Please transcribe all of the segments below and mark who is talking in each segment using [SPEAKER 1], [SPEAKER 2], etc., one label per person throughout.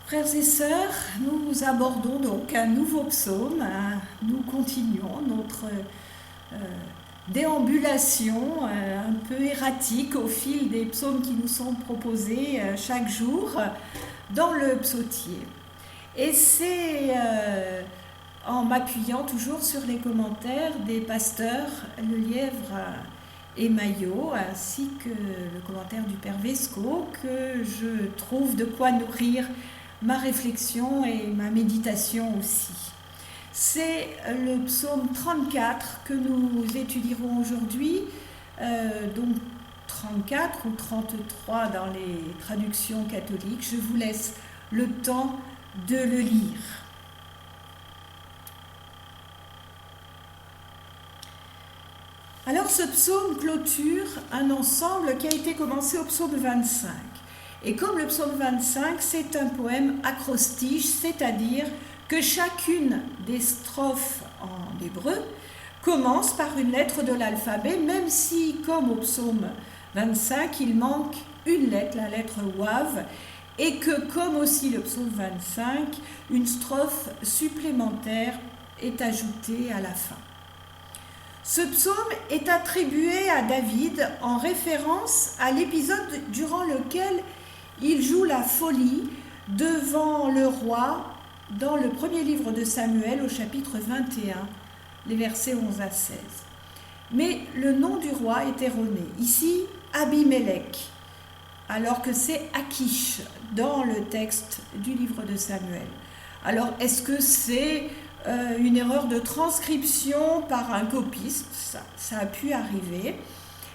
[SPEAKER 1] Frères et sœurs, nous abordons donc un nouveau psaume. Nous continuons notre déambulation un peu erratique au fil des psaumes qui nous sont proposés chaque jour dans le psautier. Et c'est en m'appuyant toujours sur les commentaires des pasteurs Lelièvre et Maillot, ainsi que le commentaire du Père Vesco, que je trouve de quoi nourrir ma réflexion et ma méditation aussi. C'est le psaume 34 que nous étudierons aujourd'hui, donc 34 ou 33 dans les traductions catholiques. Je vous laisse le temps de le lire. Alors ce psaume clôture un ensemble qui a été commencé au psaume 25. Et comme le psaume 25, c'est un poème acrostiche, c'est-à-dire que chacune des strophes en hébreu commence par une lettre de l'alphabet, même si, comme au psaume 25, il manque une lettre, la lettre Wav, et que, comme aussi le psaume 25, une strophe supplémentaire est ajoutée à la fin. Ce psaume est attribué à David en référence à l'épisode durant lequel il joue la folie devant le roi dans le premier livre de Samuel au chapitre 21, les versets 11 à 16. Mais le nom du roi est erroné. Ici, Abimélec, alors que c'est Akish dans le texte du livre de Samuel. Alors, est-ce que c'est une erreur de transcription par un copiste? Ça a pu arriver.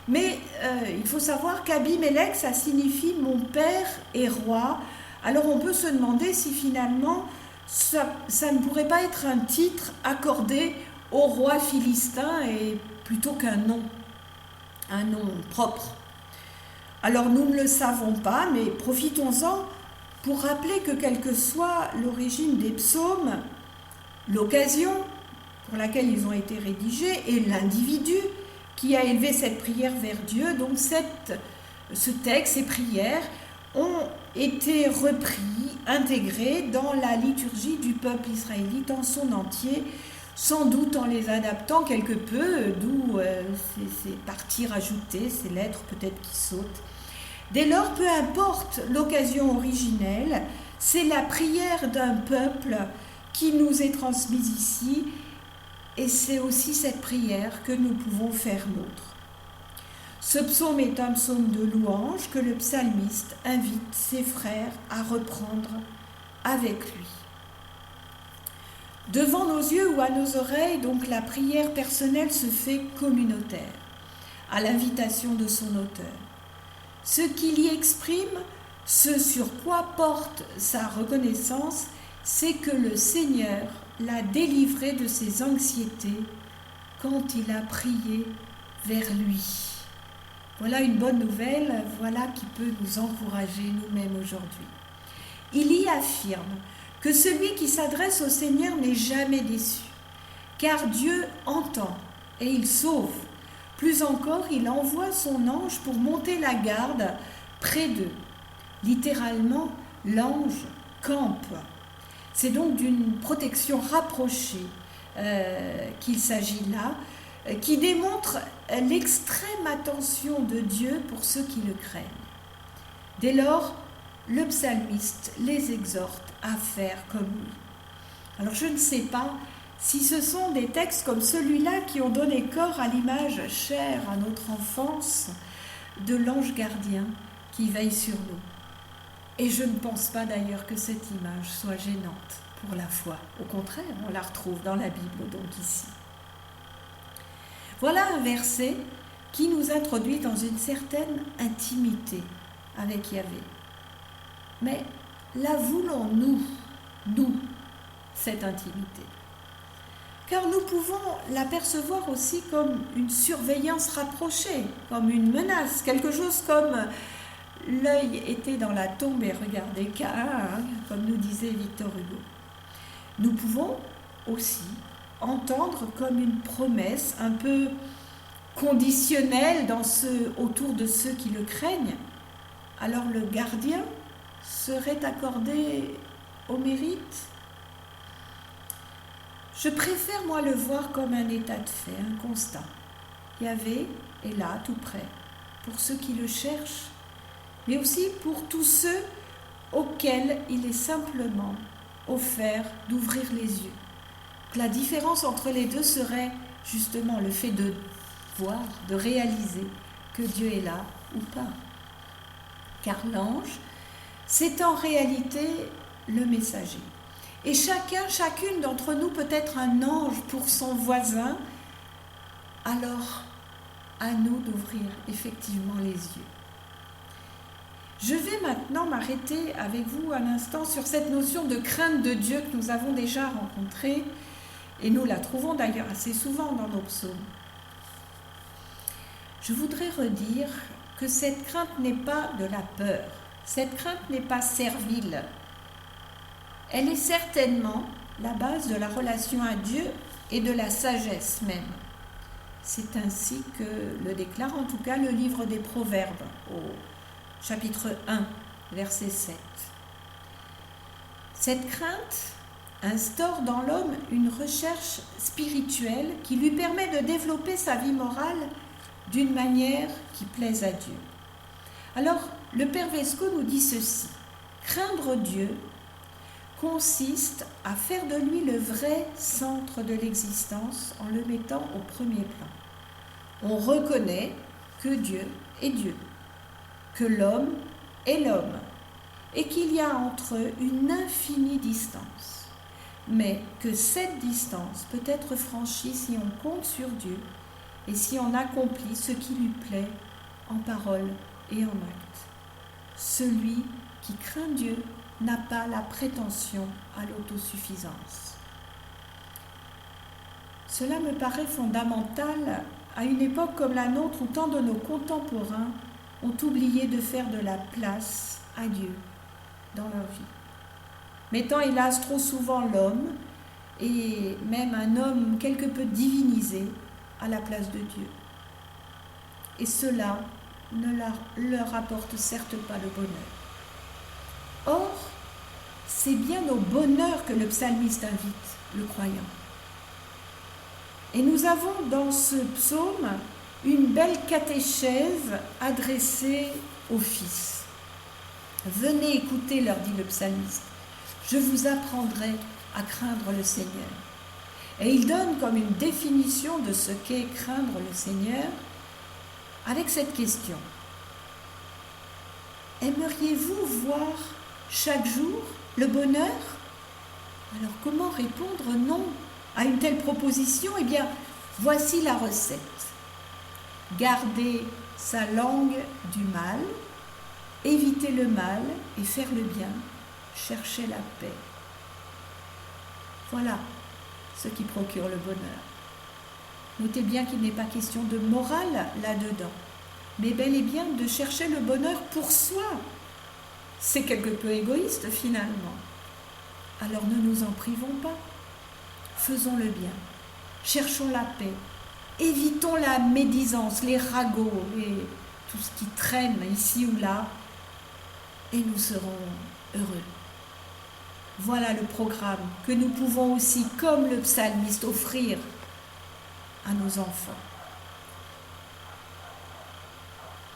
[SPEAKER 1] Mais il faut savoir qu'Abimélec, ça signifie « mon père est roi ». Alors on peut se demander si finalement ça ne pourrait pas être un titre accordé au roi philistin et plutôt qu'un nom propre. Alors nous ne le savons pas, mais profitons-en pour rappeler que quelle que soit l'origine des psaumes, l'occasion pour laquelle ils ont été rédigés et l'individu qui a élevé cette prière vers Dieu, donc ce texte, ces prières ont été repris, intégrés dans la liturgie du peuple israélite en son entier, sans doute en les adaptant quelque peu, d'où ces parties rajoutées, ces lettres peut-être qui sautent. Dès lors, peu importe l'occasion originelle, c'est la prière d'un peuple qui nous est transmise ici, et c'est aussi cette prière que nous pouvons faire nôtre. Ce psaume est un psaume de louange que le psalmiste invite ses frères à reprendre avec lui. Devant nos yeux ou à nos oreilles, donc la prière personnelle se fait communautaire, à l'invitation de son auteur. Ce qu'il y exprime, ce sur quoi porte sa reconnaissance, c'est que le Seigneur l'a délivré de ses anxiétés quand il a prié vers lui. Voilà une bonne nouvelle, voilà qui peut nous encourager nous-mêmes aujourd'hui. Il y affirme que celui qui s'adresse au Seigneur n'est jamais déçu, car Dieu entend et il sauve. Plus encore, il envoie son ange pour monter la garde près d'eux. Littéralement, l'ange campe. C'est donc d'une protection rapprochée qu'il s'agit là, qui démontre l'extrême attention de Dieu pour ceux qui le craignent. Dès lors, le psalmiste les exhorte à faire comme lui. Alors je ne sais pas si ce sont des textes comme celui-là qui ont donné corps à l'image chère à notre enfance de l'ange gardien qui veille sur nous. Et je ne pense pas d'ailleurs que cette image soit gênante pour la foi. Au contraire, on la retrouve dans la Bible, donc ici. Voilà un verset qui nous introduit dans une certaine intimité avec Yahvé. Mais la voulons-nous, nous, cette intimité? Car nous pouvons l'apercevoir aussi comme une surveillance rapprochée, comme une menace, quelque chose comme l'œil était dans la tombe et regardait Caïn, comme nous disait Victor Hugo. Nous pouvons aussi entendre comme une promesse un peu conditionnelle autour de ceux qui le craignent. Alors le gardien serait accordé au mérite? Je préfère, moi, le voir comme un état de fait, un constat. Yahvé est là, tout près, pour ceux qui le cherchent, mais aussi pour tous ceux auxquels il est simplement offert d'ouvrir les yeux. La différence entre les deux serait justement le fait de voir, de réaliser que Dieu est là ou pas. Car l'ange, c'est en réalité le messager. Et chacune d'entre nous peut être un ange pour son voisin, alors à nous d'ouvrir effectivement les yeux. Je vais maintenant m'arrêter avec vous un instant sur cette notion de crainte de Dieu que nous avons déjà rencontrée, et nous la trouvons d'ailleurs assez souvent dans nos psaumes. Je voudrais redire que cette crainte n'est pas de la peur, cette crainte n'est pas servile. Elle est certainement la base de la relation à Dieu et de la sagesse même. C'est ainsi que le déclare en tout cas le livre des Proverbes au chapitre 1, verset 7. Cette crainte instaure dans l'homme une recherche spirituelle qui lui permet de développer sa vie morale d'une manière qui plaise à Dieu. Alors, le Père Vesco nous dit ceci: craindre Dieu consiste à faire de lui le vrai centre de l'existence en le mettant au premier plan. On reconnaît que Dieu est Dieu, que l'homme est l'homme, et qu'il y a entre eux une infinie distance, mais que cette distance peut être franchie si on compte sur Dieu et si on accomplit ce qui lui plaît en parole et en acte. Celui qui craint Dieu n'a pas la prétention à l'autosuffisance. Cela me paraît fondamental à une époque comme la nôtre où tant de nos contemporains ont oublié de faire de la place à Dieu dans leur vie, mettant hélas trop souvent l'homme, et même un homme quelque peu divinisé, à la place de Dieu. Et cela ne leur apporte certes pas le bonheur. Or, c'est bien au bonheur que le psalmiste invite le croyant. Et nous avons dans ce psaume une belle catéchèse adressée aux fils. Venez écouter, leur dit le psalmiste, je vous apprendrai à craindre le Seigneur. Et il donne comme une définition de ce qu'est craindre le Seigneur avec cette question: aimeriez-vous voir chaque jour le bonheur? Alors comment répondre non à une telle proposition? Eh bien, voici la recette. Garder sa langue du mal, éviter le mal et faire le bien, chercher la paix. Voilà ce qui procure le bonheur. Notez bien qu'il n'est pas question de morale là-dedans, mais bel et bien de chercher le bonheur pour soi. C'est quelque peu égoïste finalement. Alors ne nous en privons pas. Faisons le bien. Cherchons la paix. Évitons la médisance, les ragots, tout ce qui traîne ici ou là, et nous serons heureux. Voilà le programme que nous pouvons aussi, comme le psalmiste, offrir à nos enfants.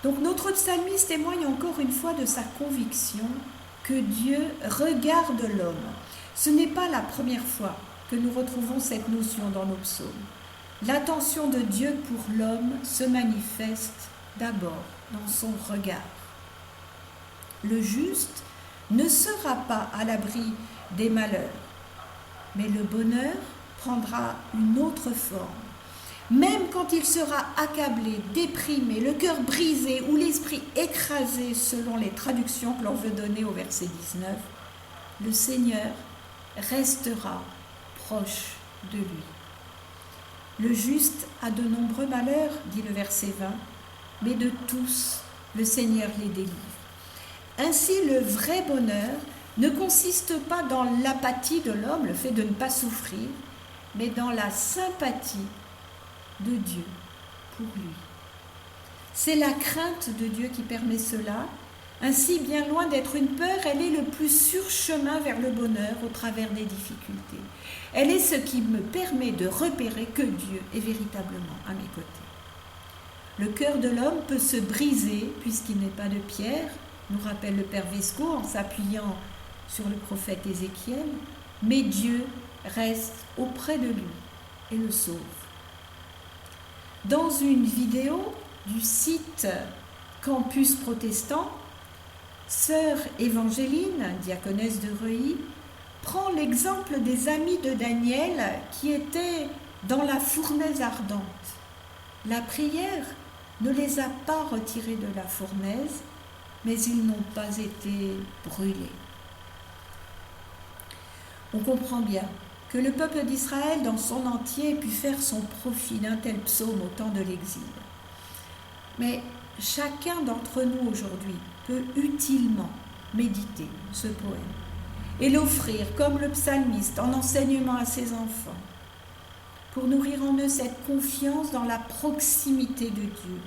[SPEAKER 1] Donc notre psalmiste témoigne encore une fois de sa conviction que Dieu regarde l'homme. Ce n'est pas la première fois que nous retrouvons cette notion dans nos psaumes. L'attention de Dieu pour l'homme se manifeste d'abord dans son regard. Le juste ne sera pas à l'abri des malheurs, mais le bonheur prendra une autre forme. Même quand il sera accablé, déprimé, le cœur brisé ou l'esprit écrasé selon les traductions que l'on veut donner au verset 19, le Seigneur restera proche de lui. Le juste a de nombreux malheurs, dit le verset 20, mais de tous, le Seigneur les délivre. Ainsi, le vrai bonheur ne consiste pas dans l'apathie de l'homme, le fait de ne pas souffrir, mais dans la sympathie de Dieu pour lui. C'est la crainte de Dieu qui permet cela, Ainsi, bien loin d'être une peur, elle est le plus sûr chemin vers le bonheur au travers des difficultés. Elle est ce qui me permet de repérer que Dieu est véritablement à mes côtés. Le cœur de l'homme peut se briser puisqu'il n'est pas de pierre, nous rappelle le Père Vesco en s'appuyant sur le prophète Ézéchiel, mais Dieu reste auprès de lui et le sauve. Dans une vidéo du site Campus Protestant, Sœur Évangéline, diaconesse de Reuilly, prend l'exemple des amis de Daniel qui étaient dans la fournaise ardente. La prière ne les a pas retirés de la fournaise, mais ils n'ont pas été brûlés. On comprend bien que le peuple d'Israël dans son entier ait pu faire son profit d'un tel psaume au temps de l'exil. Mais chacun d'entre nous aujourd'hui peut utilement méditer ce poème et l'offrir comme le psalmiste en enseignement à ses enfants pour nourrir en eux cette confiance dans la proximité de Dieu,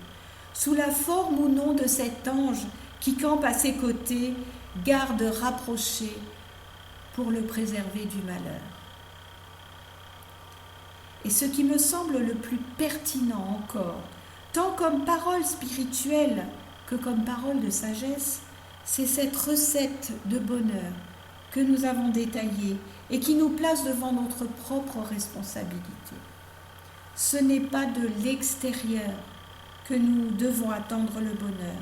[SPEAKER 1] sous la forme ou non de cet ange qui campe à ses côtés, garde rapproché pour le préserver du malheur. Et ce qui me semble le plus pertinent encore, tant comme parole spirituelle que comme parole de sagesse, c'est cette recette de bonheur que nous avons détaillée et qui nous place devant notre propre responsabilité. Ce n'est pas de l'extérieur que nous devons attendre le bonheur.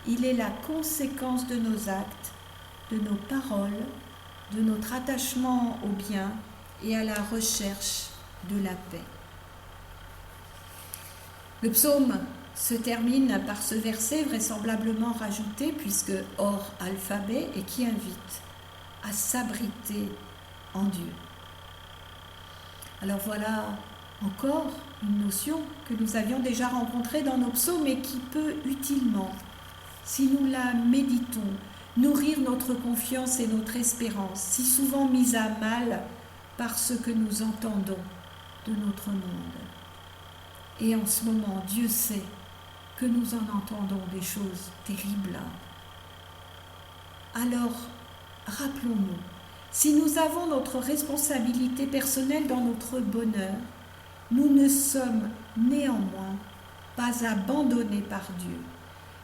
[SPEAKER 1] Il est la conséquence de nos actes, de nos paroles, de notre attachement au bien et à la recherche de la paix. Le psaume se termine par ce verset vraisemblablement rajouté, puisque hors alphabet, et qui invite à s'abriter en Dieu. Alors voilà encore une notion que nous avions déjà rencontrée dans nos psaumes et qui peut utilement, si nous la méditons, nourrir notre confiance et notre espérance, si souvent mise à mal par ce que nous entendons de notre monde. Et en ce moment, Dieu sait que nous en entendons des choses terribles. Alors, rappelons-nous, si nous avons notre responsabilité personnelle dans notre bonheur, nous ne sommes néanmoins pas abandonnés par Dieu.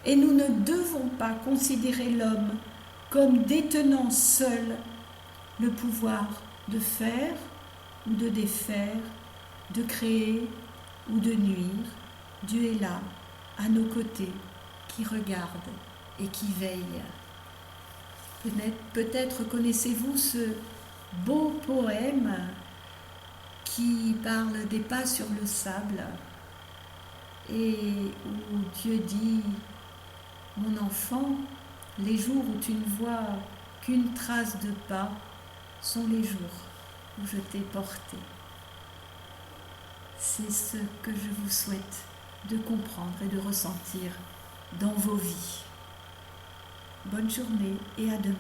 [SPEAKER 1] Et nous ne devons pas considérer l'homme comme détenant seul le pouvoir de faire ou de défaire, de créer ou de nuire. Dieu est là, à nos côtés, qui regarde et qui veille. Peut-être connaissez-vous ce beau poème qui parle des pas sur le sable et où Dieu dit « Mon enfant, les jours où tu ne vois qu'une trace de pas sont les jours où je t'ai porté. » C'est ce que je vous souhaite de comprendre et de ressentir dans vos vies. Bonne journée et à demain.